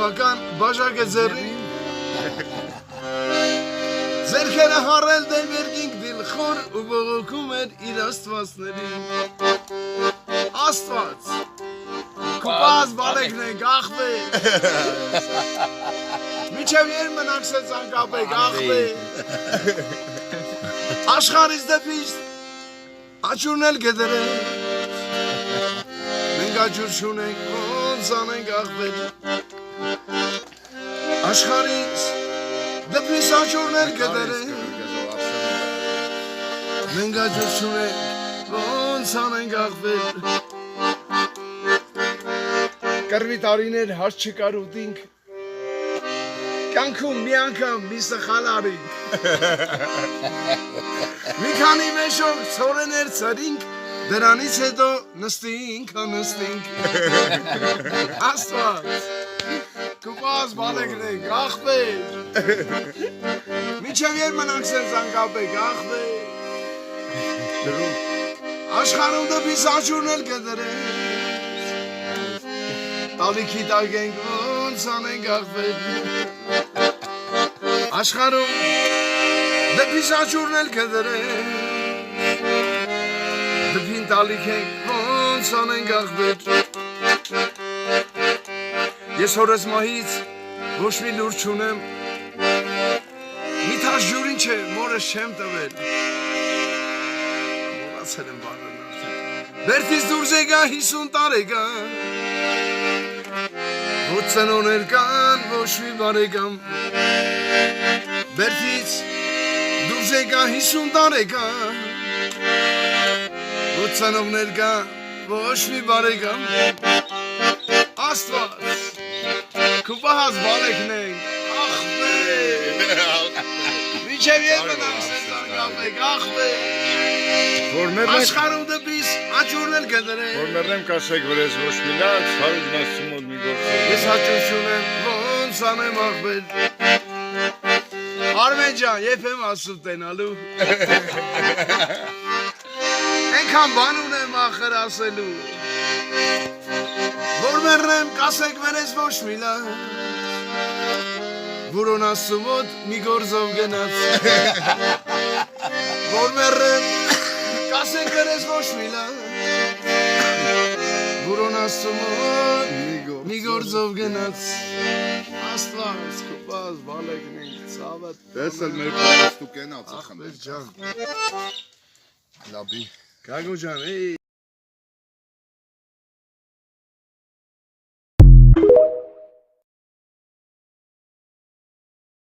Բավական բաժակ է ձեռին Ձերքերը հարել դեմ երկինք դիլխոր ու բողոքում էր իր աստվածներին Աստված Կուպազ բալեքն ենք աղբեր Միջև եր մնանք սեծ անկապեք աղբեր Աշխարից դեպիս աչուրն էլ գդրել Մենք աչուր շունենք ոնց անենք աղբեր Աշխարից դեպիս աչուրն էլ գդրել Մենք աչուր շունենք ոնց անենք աղբեր Կրվի տարիներ հարց չկար ուտինք Կյանքում մի անգամ մի սխալ արինք Մի քանի մեշոք ցորեներ ծրինք Դրանից հետո նստինք Աստված Կուպազ բալեքնենք աղբեր Միջև եր մնանք սենց անկապեք աղբեր Աշխարհում դեպիս աչուրն էլ կդրենք Տալիքի տակ ենք ոնց անենք աղբեր Աշխարհում դեպիս աչուրն էլ կդրենք Դեպին տալիք ենք ոնց անենք աղբեր Ես հորս մահից ոչ մի լուր չունեմ Մի թաշ ջուրին չէ մորս չեմ տվել Մորացել եմ բառն արդեն Բերդից դուրս եկա 50 տարեկան Ոչ ծնոներ կան, ոչ մի բարեկամ Բերդից դուրս եկա 50 տարեկան Ոչ ծնողներ կան, ոչ մի բարեկամ Աստված Կուպահաս բալեքն ենք, աղբեր Միջև եր մնանք սենց անկապեք, աղբեր Աշխարհում դեպիս աչուրն էլ կդրենք Որ մեռնեմ կասեք վրես ոչ մի լաց, հարուտ մասում ոտ մի գործով Ես հաճություն եմ, ոնց անեմ աղբեր Արմեն ջան, եվ եմ ասում տենալու Ենքան բան ունեմ ախր ասելու Որ մեռնեմ կասեք վերես ոչ մի լաց Որոն ասում ոտ մի գործով գնաց Որ մեռնեմ կասեք վերես ոչ մի լաց Որոն ասում ոտ մի գործով գնաց Աստված կուպազ բալեքն ենք ծավատ Տեսել մեր պարաստու կենաց Ախբեր ջան Լաբի Գագո ջան,